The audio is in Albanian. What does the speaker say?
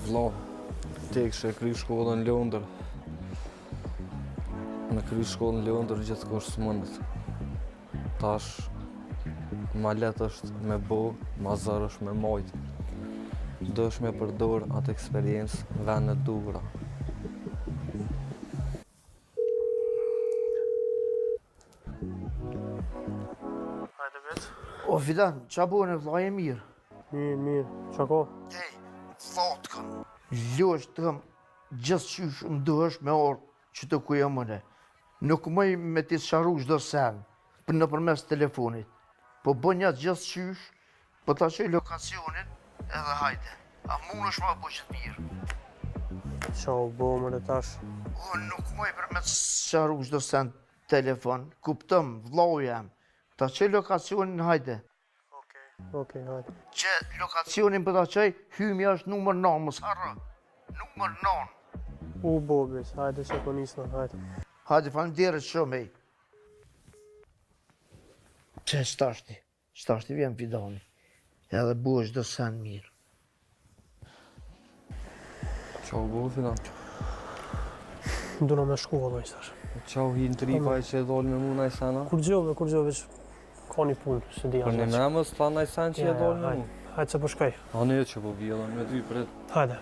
vlla, te kështë e kry shkollën Londër. Në kry shkollën Londër gjithkohë s'mundet. Tash, ma letë është me bo, ma zërë është me majtë. Dësh me përdor atë eksperiencë në vende duhura. Hajde vetë. O, Fidan, qa bojnë e vllaj e mirë? Mirë, qa ko? Ej, thot kam. Ljosh të kam gjithë qysh më dëhesh me orë që të ku jam mëne. Nuk mëj me ti sharu çdo sen, për në përmes telefonit. Po bën jatë gjithë qysh, po ta qoj lokacionin edhe hajde. A mund është ma bo që të mirë? Qa u bo mëre tash? O, nuk mëj për me të sharu çdo sen telefon. Kuptëm, vllau jam. Ta qoj lokacionin hajde. Okej, hajde. Që lokacionin për ta qoj, hymi është numër 9, mos harro. Numër 9. U bo bis, hajde që po nisna, hajde. Hajde, faleminderit shumë, ej. Që shtashti vjen Fidani. Edhe buë çdo sen mirë. Qa u bo, Fidan? Duna me shku, vëllaj, tash. Qa u hinë tripa që e dollë me mu naj sena? Kur gjove, që ka një punë, se di Për një asë. me mësë ta naj sen që e dollë me mu? Hajde se po shkaj. A ne që po vjellën me ty pret. Hajde.